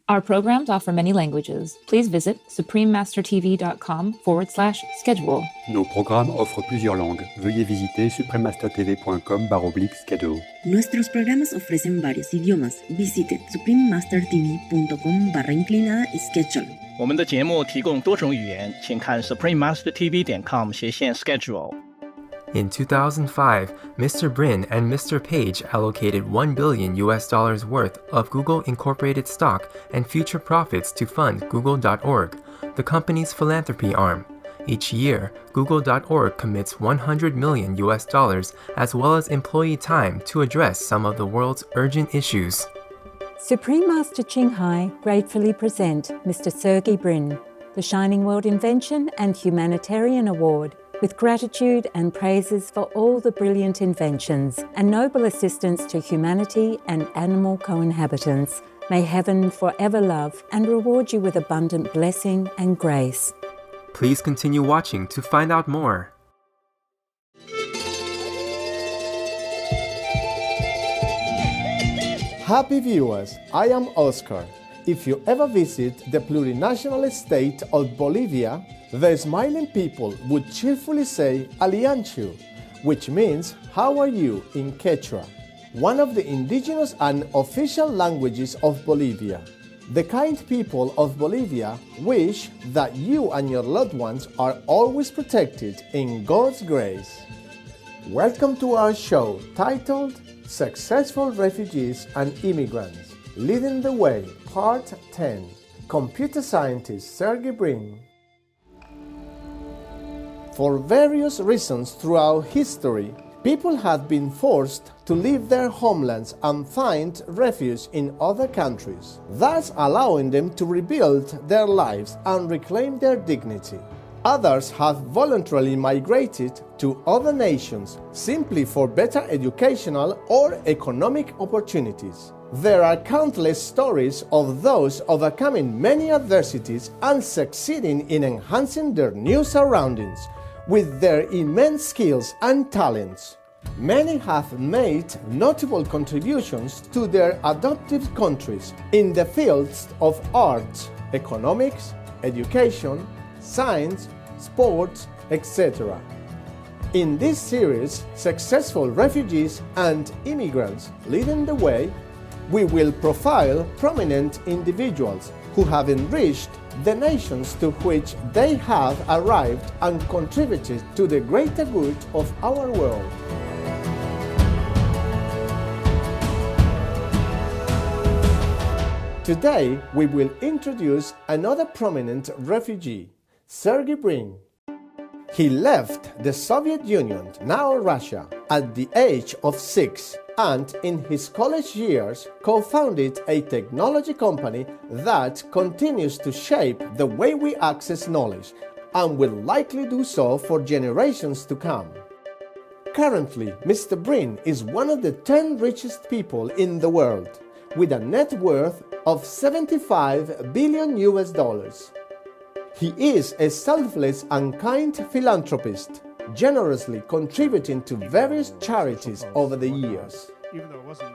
Our programs offer many languages. Please visit suprememastertv.com/schedule. Nos programmes offrent plusieurs langues. Veuillez visiter suprememastertv.com/schedule. Nuestros programas ofrecen varios idiomas. Visite suprememastertv.com/schedule. 我们的节目提供多种语言，请看 suprememastertv.com/schedule。 In 2005, Mr. Brin and Mr. Page allocated $1 billion worth of Google Incorporated stock and future profits to fund Google.org, the company's philanthropy arm. Each year, Google.org commits $100 million as well as employee time to address some of the world's urgent issues. Supreme Master Qinghai gratefully present Mr. Sergey Brin, the Shining World Invention and Humanitarian Award, with gratitude and praises for all the brilliant inventions and noble assistance to humanity and animal co-inhabitants. May heaven forever love and reward you with abundant blessing and grace. Please continue watching to find out more. Happy viewers, I am Oscar. If you ever visit the plurinational state of Bolivia, the smiling people would cheerfully say Alianchu, which means how are you in Quechua, one of the indigenous and official languages of Bolivia. The kind people of Bolivia wish that you and your loved ones are always protected in God's grace. Welcome to our show titled Successful Refugees and Immigrants, Leading the Way, Part 10. Computer scientist Sergey Brin. For various reasons throughout history, people have been forced to leave their homelands and find refuge in other countries, thus allowing them to rebuild their lives and reclaim their dignity. Others have voluntarily migrated to other nations simply for better educational or economic opportunities. There are countless stories of those overcoming many adversities and succeeding in enhancing their new surroundings with their immense skills and talents. Many have made notable contributions to their adoptive countries in the fields of arts, economics, education, science, sports, etc. In this series, Successful Refugees and Immigrants Leading the Way, we will profile prominent individuals who have enriched the nations to which they have arrived and contributed to the greater good of our world. Today, we will introduce another prominent refugee, Sergey Brin. He left the Soviet Union, now Russia, at the age of 6 and in his college years co-founded a technology company that continues to shape the way we access knowledge and will likely do so for generations to come. Currently, Mr. Brin is one of the 10 richest people in the world, with a net worth of $75 billion. He is a selfless and kind philanthropist, generously contributing to various charities over the years.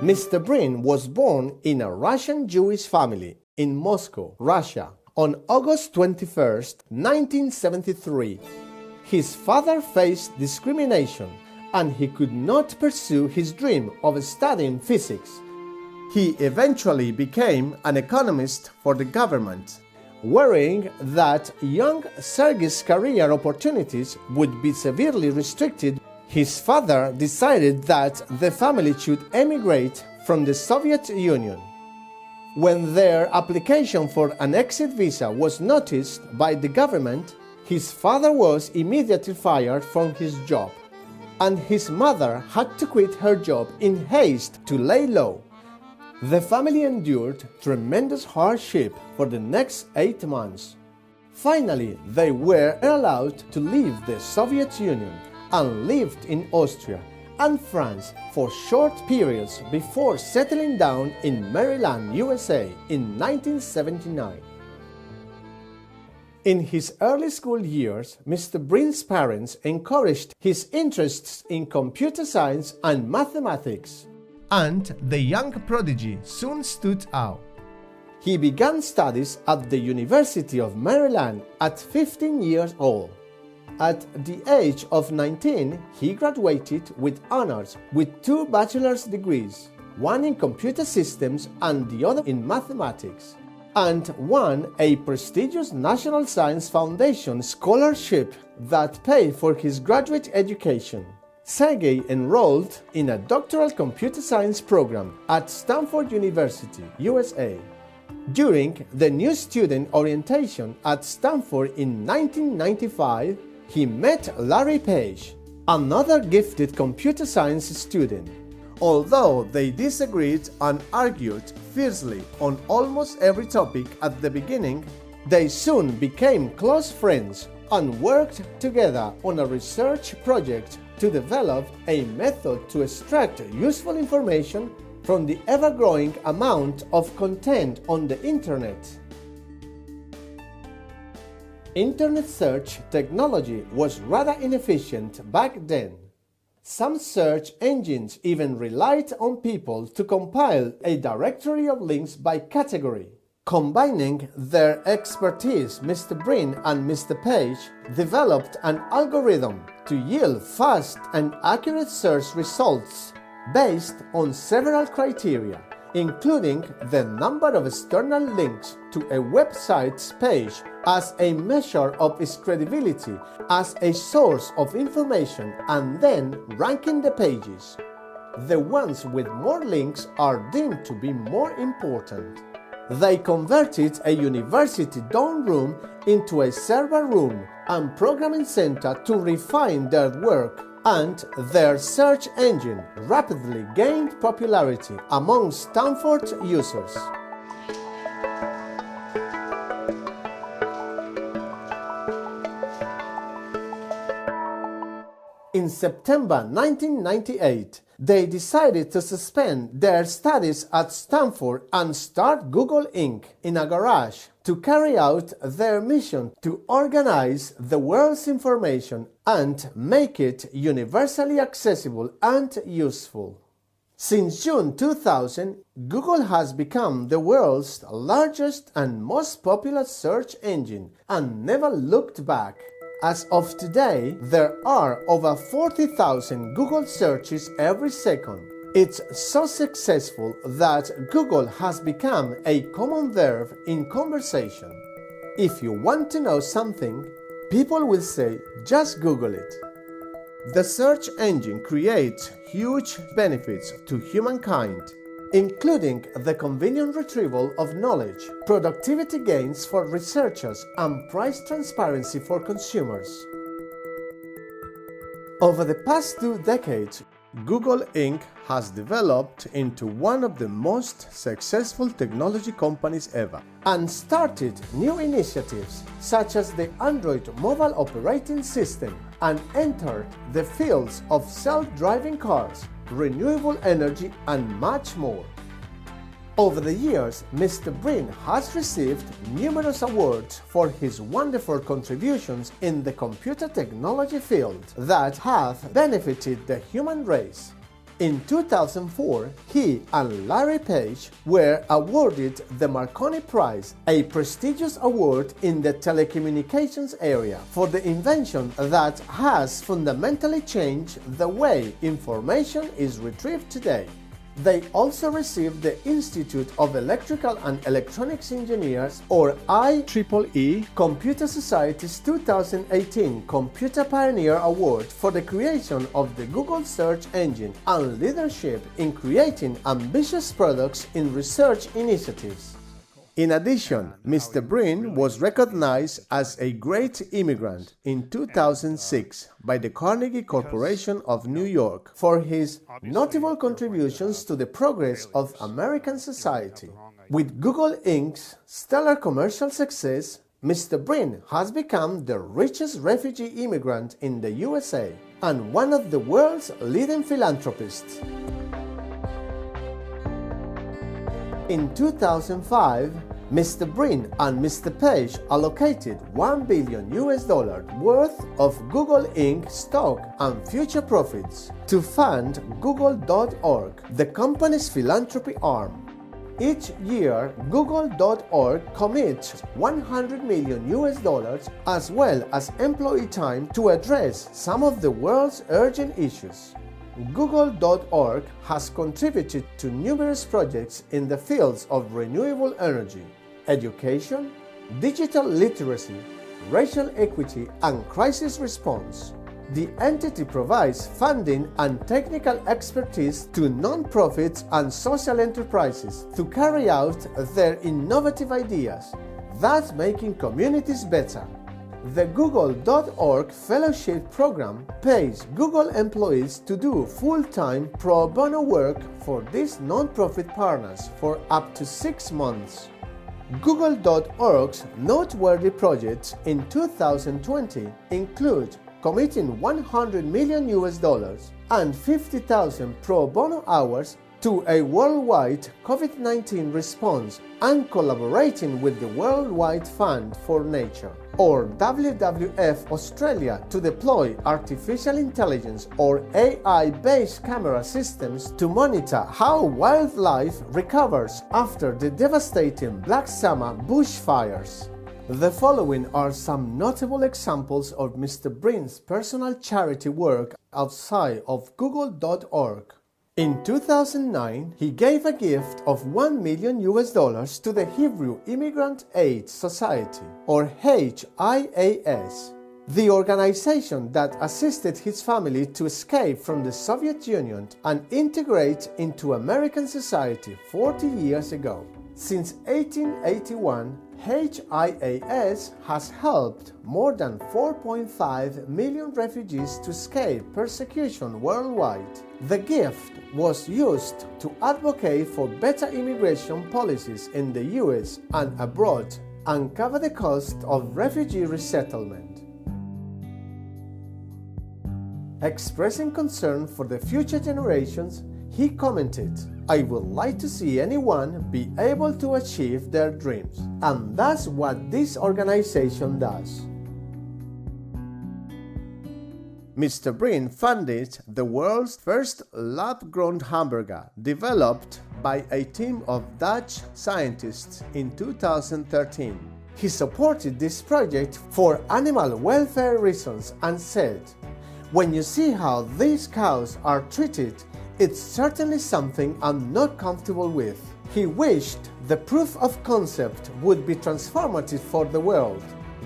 Mr. Brin was born in a Russian Jewish family in Moscow, Russia, on August 21, 1973. His father faced discrimination and he could not pursue his dream of studying physics. He eventually became an economist for the government, worrying that young Sergey's career opportunities would be severely restricted. His father decided that the family should emigrate from the Soviet Union. When their application for an exit visa was noticed by the government, his father was immediately fired from his job, and his mother had to quit her job in haste to lay low. The family endured tremendous hardship for the next 8 months. Finally, they were allowed to leave the Soviet Union and lived in Austria and France for short periods before settling down in Maryland, USA in 1979. In his early school years, Mr. Brin's parents encouraged his interests in computer science and mathematics, and the young prodigy soon stood out. he began studies at the University of Maryland at 15 years old. At the age of 19, he graduated with honors with 2 bachelor's degrees, one in computer systems and the other in mathematics, and won a prestigious National Science Foundation scholarship that paid for his graduate education. Sergey enrolled in a doctoral computer science program at Stanford University, USA. During the new student orientation at Stanford in 1995, he met Larry Page, another gifted computer science student. Although they disagreed and argued fiercely on almost every topic at the beginning, they soon became close friends and worked together on a research project to develop a method to extract useful information from the ever-growing amount of content on the Internet. Internet search technology was rather inefficient back then. Some search engines even relied on people to compile a directory of links by category. Combining their expertise, Mr. Brin and Mr. Page developed an algorithm to yield fast and accurate search results based on several criteria, including the number of external links to a website's page as a measure of its credibility as a source of information, and then ranking the pages. The ones with more links are deemed to be more important. They converted a university dorm room into a server room and programming center to refine their work, and their search engine rapidly gained popularity among Stanford users. In September 1998, they decided to suspend their studies at Stanford and start Google Inc. in a garage to carry out their mission to organize the world's information and make it universally accessible and useful. Since June 2000, Google has become the world's largest and most popular search engine and never looked back. As of today, there are over 40,000 Google searches every second. It's so successful that Google has become a common verb in conversation. If you want to know something, people will say, just Google it. The search engine creates huge benefits to humankind, including the convenient retrieval of knowledge, productivity gains for researchers, and price transparency for consumers. Over the past 2 decades, Google Inc. has developed into one of the most successful technology companies ever and started new initiatives such as the Android mobile operating system and entered the fields of self-driving cars, renewable energy, and much more. Over the years, Mr. Brin has received numerous awards for his wonderful contributions in the computer technology field that have benefited the human race. In 2004, he and Larry Page were awarded the Marconi Prize, a prestigious award in the telecommunications area, for the invention that has fundamentally changed the way information is retrieved today. They also received the Institute of Electrical and Electronics Engineers, or IEEE, Computer Society's 2018 Computer Pioneer Award for the creation of the Google search engine and leadership in creating ambitious products in research initiatives. In addition, Mr. Brin was recognized as a great immigrant in 2006 by the Carnegie Corporation of New York for his notable contributions to the progress of American society. With Google Inc.'s stellar commercial success, Mr. Brin has become the richest refugee immigrant in the USA and one of the world's leading philanthropists. In 2005, Mr. Brin and Mr. Page allocated $1 billion worth of Google Inc. stock and future profits to fund Google.org, the company's philanthropy arm. Each year, Google.org commits $100 million as well as employee time to address some of the world's urgent issues. Google.org has contributed to numerous projects in the fields of renewable energy, education, digital literacy, racial equity, and crisis response. The entity provides funding and technical expertise to non-profits and social enterprises to carry out their innovative ideas, thus making communities better. The Google.org Fellowship Program pays Google employees to do full-time pro bono work for these non-profit partners for up to 6 months. Google.org's noteworthy projects in 2020 include committing $100 million and 50,000 pro bono hours to a worldwide COVID-19 response and collaborating with the Worldwide Fund for Nature, or WWF Australia, to deploy artificial intelligence or AI-based camera systems to monitor how wildlife recovers after the devastating Black Summer bushfires. The following are some notable examples of Mr. Brin's personal charity work outside of Google.org. In 2009, he gave a gift of $1 million to the Hebrew Immigrant Aid Society, or HIAS, the organization that assisted his family to escape from the Soviet Union and integrate into American society 40 years ago. Since 1881, HIAS has helped more than 4.5 million refugees to escape persecution worldwide. The gift was used to advocate for better immigration policies in the US and abroad and cover the cost of refugee resettlement. Expressing concern for the future generations, he commented, "I would like to see anyone be able to achieve their dreams, and that's what this organization does." Mr. Brin funded the world's first lab-grown hamburger, developed by a team of Dutch scientists in 2013. He supported this project for animal welfare reasons and said, "When you see how these cows are treated, it's certainly something I'm not comfortable with." He wished the proof of concept would be transformative for the world.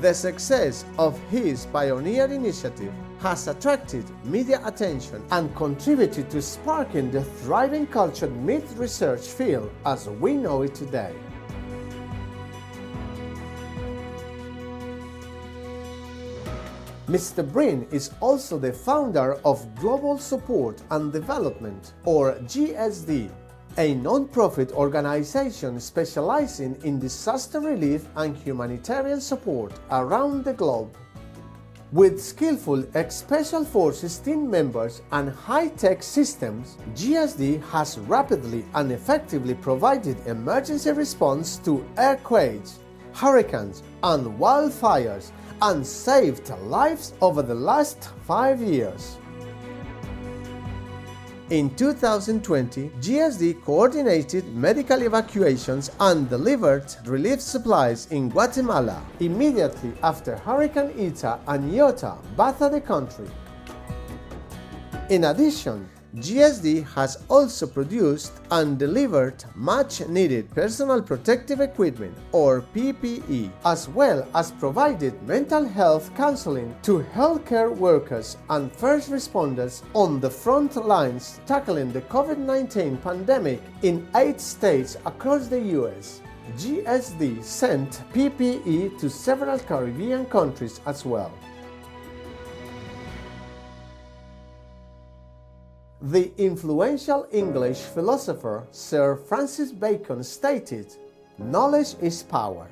The success of his pioneer initiative has attracted media attention and contributed to sparking the thriving cultured meat research field as we know it today. Mr. Brin is also the founder of Global Support and Development, or GSD, a non-profit organization specializing in disaster relief and humanitarian support around the globe. With skillful Special Forces team members and high-tech systems, GSD has rapidly and effectively provided emergency response to earthquakes, hurricanes, and wildfires, and saved lives over the last 5 years. In 2020, GSD coordinated medical evacuations and delivered relief supplies in Guatemala immediately after Hurricane Eta and Iota battered the country. In addition, GSD has also produced and delivered much-needed personal protective equipment, or PPE, as well as provided mental health counseling to healthcare workers and first responders on the front lines tackling the COVID-19 pandemic in 8 states across the US. GSD sent PPE to several Caribbean countries as well. The influential English philosopher Sir Francis Bacon stated, "Knowledge is power."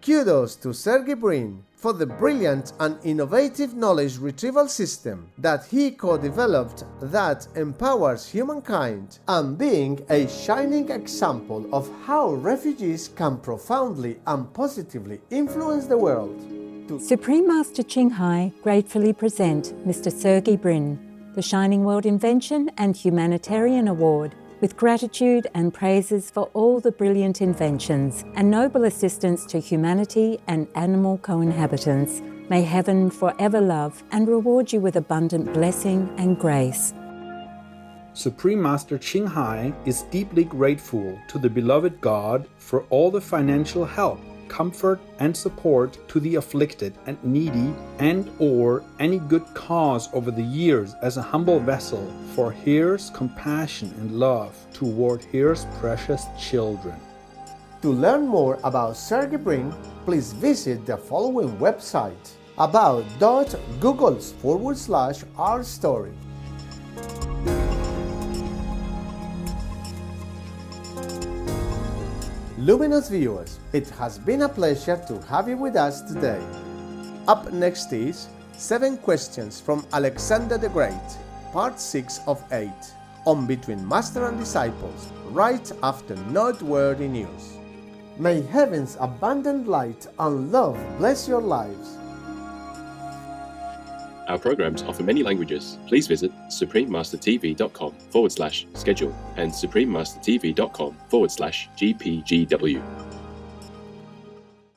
Kudos to Sergey Brin for the brilliant and innovative knowledge retrieval system that he co-developed that empowers humankind, and being a shining example of how refugees can profoundly and positively influence the world. Supreme Master Ching Hai gratefully present Mr. Sergey Brin, the Shining World Invention and Humanitarian Award, with gratitude and praises for all the brilliant inventions and noble assistance to humanity and animal co-inhabitants. May heaven forever love and reward you with abundant blessing and grace. Supreme Master Qinghai is deeply grateful to the beloved God for all the financial help, comfort, and support to the afflicted and needy and/or any good cause over the years as a humble vessel for His compassion and love toward His precious children. To learn more about Sergey Brin, please visit the following website: about.googles/our-story. Luminous viewers, it has been a pleasure to have you with us today. Up next is 7 Questions from Alexander the Great, Part 6 of 8, on Between Master and Disciples, right after noteworthy news. May heaven's abundant light and love bless your lives. Our programs offer many languages. Please visit suprememastertv.com/schedule and suprememastertv.com/GPGW.